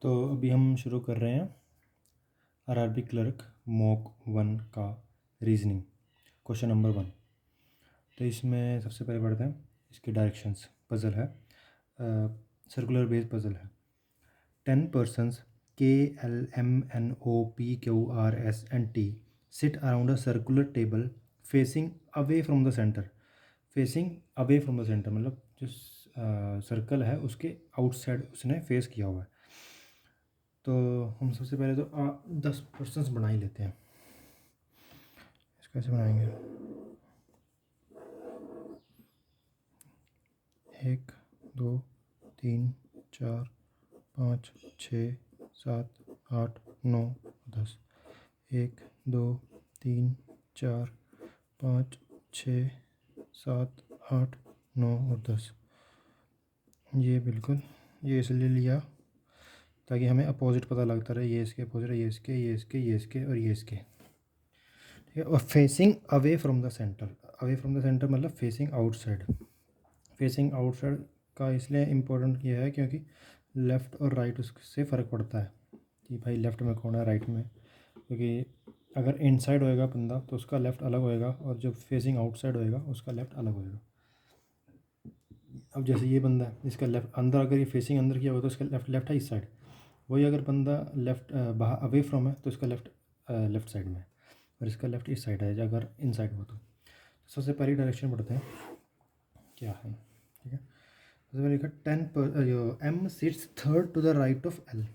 तो अभी हम शुरू कर रहे हैं आरआरबी क्लर्क मॉक 1 का रीजनिंग क्वेश्चन नंबर 1। तो इसमें सबसे पहले पढ़ते हैं इसके डायरेक्शंस। पज़ल है, सर्कुलर बेस पज़ल है। 10 persons KLMNOPQRSNT sit around a circular table facing away from the center। Facing away from the centre मतलब जो सर्कल है उसके आउटसाइड उसने फेस किया हुआ है। तो हम सबसे पहले तो 10 पर्सन्स बना ही लेते हैं। इसको कैसे बनाएंगे? 1 2 3 4 5 6 7 8 9 10। 1 2 3 4 5 6 7 8 9 और 10। ये बिल्कुल ये इसलिए लिया ताकि हमें अपोजिट पता लगता रहे। ये इसके अपोजिट है, ये इसके, ये इसके, ये इसके और ये इसके। ठीक है। और facing away from the centre, away from the centre मतलब फेसिंग आउटसाइड। फेसिंग आउटसाइड का इसलिए इम्पोर्टेंट ये है क्योंकि लेफ़्ट और राइट उससे फ़र्क पड़ता है कि भाई लेफ़्ट में कौन है, राइट में। क्योंकि अगर इनसाइड होएगा बंदा तो उसका लेफ़्ट अलग होएगा, और जब फेसिंग आउटसाइड होएगा उसका लेफ़्ट अलग होएगा। अब जैसे ये बंदा है, इसका लेफ़्ट अंदर, अगर ये फेसिंग अंदर किया हुआ तो इसका लेफ़्ट है इस साइड। वही अगर बंदा लेफ़्ट बाहर अवे फ्रॉम है तो इसका लेफ़्ट साइड में है, और इसका लेफ़्ट इस साइड है अगर इन साइड हो तो। सबसे पहली डायरेक्शन पढ़ते हैं क्या है। ठीक है, सबसे पहले लिखा 10 पर M sits third to the right of L.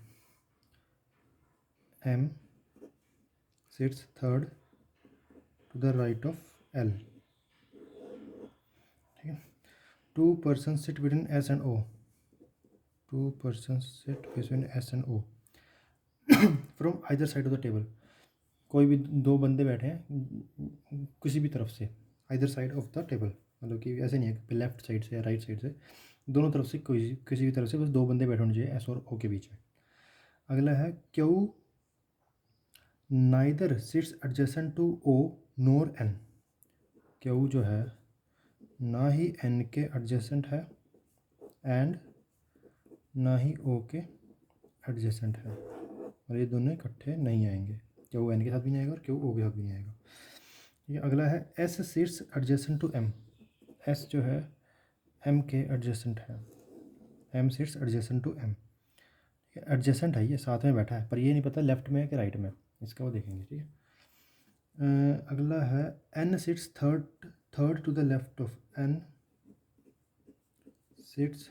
M sits third to the right of L. ठीक है। 2 persons sit between S and O। 2 persons sit between S and O from either side of the table. कोई भी दो बंदे बैठे हैं किसी भी तरफ से, either side of the table, मतलब कि ऐसे नहीं है कि लेफ्ट साइड से या राइट साइड से, दोनों तरफ से कोई किसी भी तरफ से बस दो बंदे बैठे होने चाहिए एस और ओ के बीच में। अगला है Q neither sits adjacent to O nor N. Q जो है ना ही एन के एडजेसेंट है एंड ना ही ओ के एडजेसेंट है, और ये दोनों इकट्ठे नहीं आएंगे। क्यू एन के साथ भी नहीं आएगा और क्यू ओ के साथ भी नहीं आएगा। ठीक है। अगला है S sits adjacent to M. S जो है एम के एडजेसेंट है, M sits adjacent to M. Adjacent है, ये साथ में बैठा है, पर ये नहीं पता लेफ्ट में है कि राइट में, इसका वो देखेंगे। ठीक है। अगला है N sits third to the left of N sits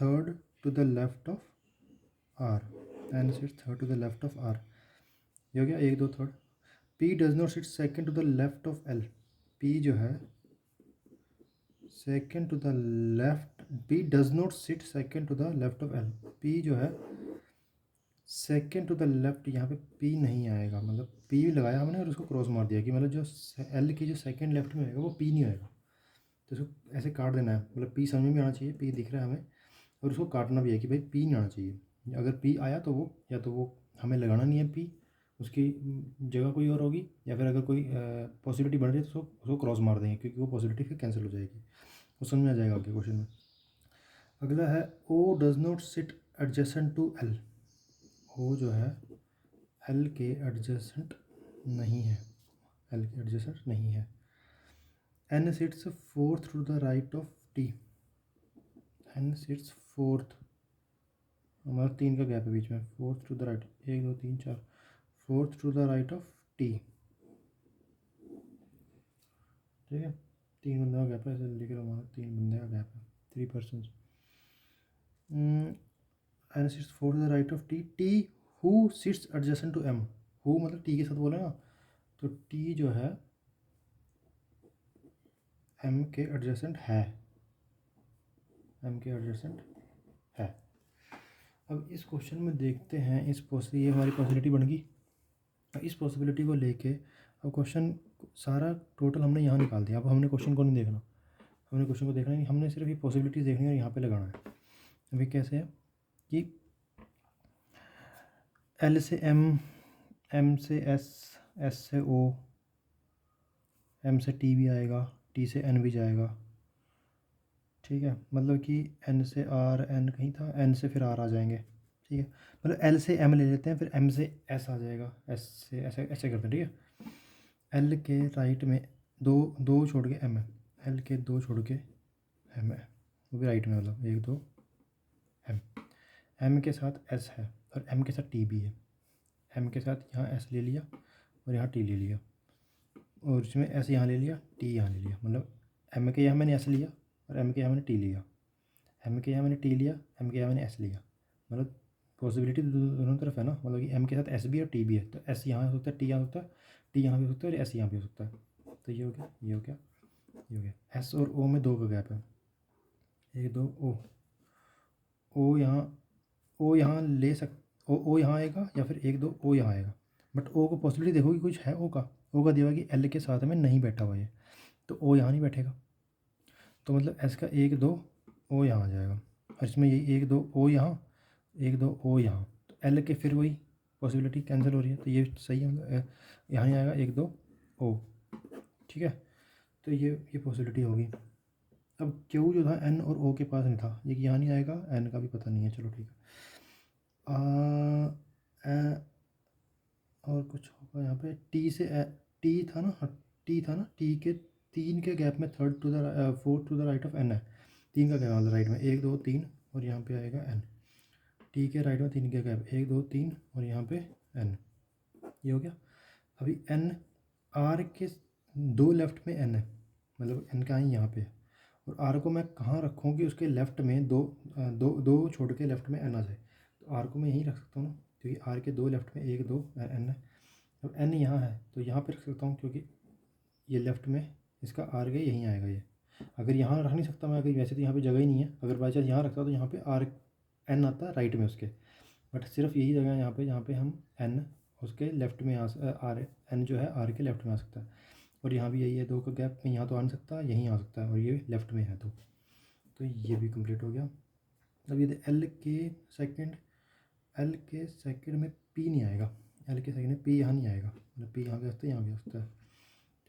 third to the left of R. N sits third to the left of R, ये हो गया 1 2 third. P does not sit second to the left of L. P जो है second to the left, P does not sit second to the left of L. P जो है second to the left, यहाँ पे P नहीं आएगा, मतलब P लगाया हमने और उसको क्रॉस मार दिया कि मतलब जो एल की जो सेकेंड लेफ्ट में आएगा वो पी नहीं आएगा। तो इसको ऐसे काट देना है, मतलब पी समझ में भी आना चाहिए, पी दिख रहा है हमें, और उसको काटना भी है कि भाई पी नहीं आना चाहिए। अगर पी आया तो वो या तो वो हमें लगाना नहीं है पी, उसकी जगह कोई और होगी, या फिर अगर कोई पॉसिबिलिटी बन रही है तो उसको क्रॉस मार देंगे क्योंकि वो पॉसिबिलिटी फिर कैंसिल हो जाएगी। वो समझ में आ जाएगा आपके क्वेश्चन में। अगला है O does not sit adjacent to L. O जो है एल के एडजेसेंट नहीं है, एल के एडजेसेंट नहीं है। N sits fourth to the right of T. N sits fourth, हमारा 3 का गैप है बीच में, fourth to the right, 1 2 3 4, fourth to the right of T. ठीक है, 3 बंदे का गैप है, ऐसे लिख रहा हूँ, हमारा 3 बंदे का गैप है, 3 person. N sits fourth to the right of T. T who sits adjacent to M. Who मतलब टी के साथ बोला ना, तो टी जो है एम के एडजेसेंट है, एम के एडजेसेंट है। अब इस क्वेश्चन में देखते हैं ये हमारी पॉसिबिलिटी बन गई। इस पॉसिबिलिटी को लेके अब क्वेश्चन सारा टोटल हमने यहाँ निकाल दिया। अब हमने क्वेश्चन को नहीं देखना, हमने क्वेश्चन को देखना नहीं, हमने सिर्फ ये पॉसिबिलिटीज़ देखनी है और यहाँ पे लगाना है। अभी कैसे है कि एल से एम, एम से एस, एस से ओ, एम से टी भी आएगा, टी से एन भी जाएगा। ठीक है, मतलब कि एन से आर, एन कहीं था, एन से फिर आर आ जाएंगे। ठीक है, मतलब एल से एम ले लेते हैं, फिर एम से एस आ जाएगा, एस से ऐसे ऐसे करते हैं, ठीक है। एल के राइट में दो दो छोड़ के एम है, एल के दो छोड़ के एम है, वो भी राइट में, मतलब 1 2 एम, एम के साथ एस है और एम के साथ टी भी है, एम के साथ यहाँ एस ले लिया और यहाँ टी ले लिया, और इसमें एस यहाँ ले लिया, टी यहाँ ले लिया, मतलब एम के यहाँ मैंने एस लिया और एम के यहाँ मैंने टी लिया, एम के यहाँ मैंने टी लिया, एम के यहाँ मैंने एस लिया, मतलब पॉसिबिलिटी दोनों तरफ है ना, मतलब कि एम के साथ एस भी और टी भी है, तो एस यहाँ हो सकता है, टी यहाँ हो सकता है, टी यहाँ भी हो सकता है और एस यहाँ भी हो सकता है। तो ये हो गया, ये हो गया, ये हो गया। एस और ओ में 2 का गैप है, 1 2 ओ यहाँ ले ओ यहाँ आएगा या फिर 1 2 ओ यहाँ आएगा, बट ओ को पॉसिबिलिटी देखो कि कुछ है ओ का दिया हुआ कि एल के साथ में नहीं बैठा हुआ है, तो ओ यहाँ नहीं बैठेगा, तो मतलब एस का 1 2 ओ यहाँ आ जाएगा, और इसमें ये 1 2 ओ यहाँ, 1 2 ओ यहाँ, तो एल के फिर वही पॉसिबिलिटी कैंसिल हो रही है, तो ये सही है, मतलब यहाँ ही आएगा 1 2 ओ, ठीक है। तो ये पॉसिबिलिटी होगी। अब क्यू जो था एन और ओ के पास नहीं था, ये यहाँ नहीं आएगा, एन का भी पता नहीं है, चलो ठीक है। और कुछ होगा यहाँ पे, टी से टी था ना, हाँ टी था ना, टी के 3 के गैप में fourth to the right of N है, 3 का गैप मतलब राइट में 1 2 3 और यहाँ पे आएगा एन, टी के राइट में 3 के गैप 1 2 3 और यहाँ पे एन, ये हो गया। अभी एन आर के 2 लेफ्ट में एन है, मतलब एन का ही यहाँ पे है, और आर को मैं कहाँ रखूँ कि उसके लेफ्ट में दो छोड़ के लेफ्ट में एन आ जाए, तो आर को मैं यहीं रख सकता हूँ ना, क्योंकि आर के 2 लेफ्ट में 1 2 एन है, अब एन यहाँ है तो यहाँ पे रख सकता हूँ, क्योंकि ये लेफ्ट में इसका आर के यहीं आएगा ये, अगर यहाँ रख नहीं सकता मैं, अगर वैसे तो यहाँ पे जगह ही नहीं है, अगर बाई चांस यहाँ रखता तो यहाँ पे आर एन आता है राइट में उसके, बट सिर्फ यही जगह है यहाँ पे जहाँ पे हम एन उसके लेफ्ट में आर एन जो है आर के लेफ्ट में आ सकता है, और यहाँ भी यही है 2 का गैप में, यहाँ तो आ नहीं सकता, यहीं आ सकता है, और ये लेफ्ट में है तो ये भी कंप्लीट हो गया। अब ये एल के सेकंड में पी नहीं आएगा, एल के सेकंड में पी यहाँ नहीं आएगा, मतलब पी यहाँ भी आ सकता है, यहाँ भी आ सकता है।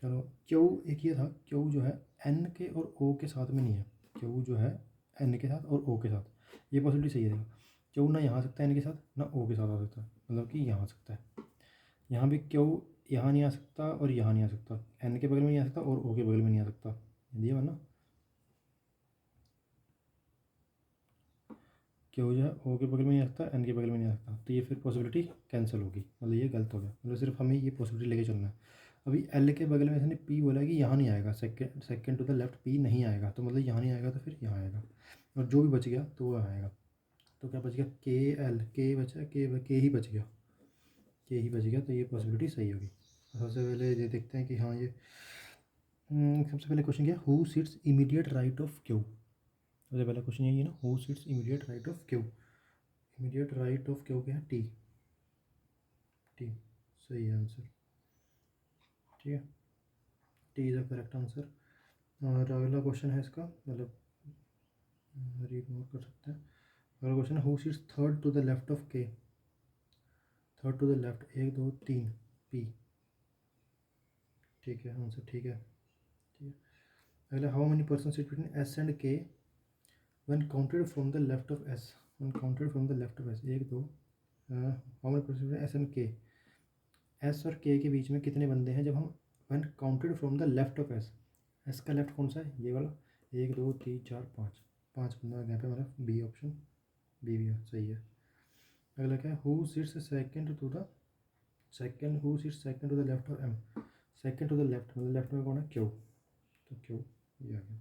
चलो क्यू एक ये था, क्यू जो है एन के और ओ के साथ में नहीं है, क्यू जो है एन के साथ और ओ के साथ, ये पॉसिबिलिटी सही है, देखो क्यू ना यहाँ आ सकता है एन के साथ, ना ओ के साथ आ सकता है, मतलब कि यहाँ आ सकता है, यहाँ भी क्यू यहाँ नहीं आ सकता और यहाँ नहीं आ सकता, एन के बगल में नहीं आ सकता और ओ के बगल में नहीं आ सकता, दिया ना, क्यू जो है ओ के बगल में नहीं आ सकता, एन के बगल में नहीं आ सकता, तो ये फिर पॉसिबिलिटी कैंसिल होगी, मतलब ये गलत हो गया, मतलब सिर्फ हमें ये पॉसिबिलिटी लेके चलना है। अभी एल के बगल में इसने पी बोला कि यहाँ नहीं आएगा, second to the left P नहीं आएगा, तो मतलब यहाँ नहीं आएगा तो फिर यहाँ आएगा, और जो भी बच गया तो वो आएगा, तो क्या बच गया, के एल, के बचा, के ही बच गया, के ही बच गया, तो ये पॉसिबिलिटी सही होगी। सबसे पहले ये देखते हैं कि हाँ ये सबसे पहले क्वेश्चन क्या, who sits immediate right of Q, सबसे पहला क्वेश्चन यही है ना, who sits immediate right of Q, immediate right of Q क्या है, टी, टी सही है आंसर, ठीक है, T is the correct answer. और अगला क्वेश्चन है इसका, मतलब रीड नोट कर सकते हैं। अगला क्वेश्चन है, who sits third to the left of K, third to the left 1 2 3 P, ठीक है आंसर, ठीक है, ठीक है। अगला, how many person sit between S and K when counted from the left of S, when counted from the left of S, 1 2, how many person between S and K, S और K बीच में कितने बंदे हैं जब हम when counted from the left of S, S का left कौन सा है, ये वाला, 1 2 3 4 5, 5 बंदा गैप है, मतलब बी ऑप्शन, बी भी सही है। अगला क्या है, who sits second to the second to the left of M, second to the left, मतलब लेफ्ट में कौन है, क्यू, तो क्यू ये आ गया।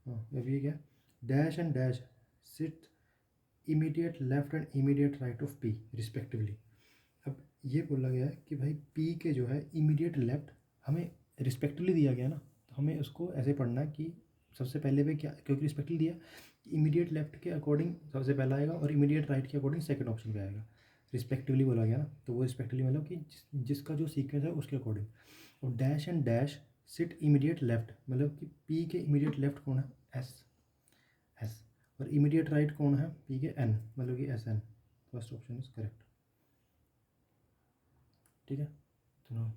हाँ अब ये क्या, dash and dash sit immediate left and immediate right of P respectively. अब ये बोला गया है कि भाई पी के जो है इमीडिएट लेफ्ट हमें रिस्पेक्टिवली दिया गया ना, तो हमें उसको ऐसे पढ़ना है कि सबसे पहले पे क्या, क्योंकि रिस्पेक्टिवली दिया, इमीडिएट लेफ्ट के अकॉर्डिंग सबसे पहला आएगा और इमीडिएट राइट के अकॉर्डिंग सेकंड ऑप्शन पे आएगा, रिस्पेक्टिवली बोला गया ना, तो वो रिस्पेक्टिवली मतलब कि जिसका जो सीक्वेंस है उसके अकॉर्डिंग। और dash and dash sit immediate left, मतलब कि पी के इमीडिएट लेफ्ट कौन है, एस, एस, और इमीडिएट राइट कौन है, पी के एन, मतलब कि S N, first option is correct, ठीक है। तो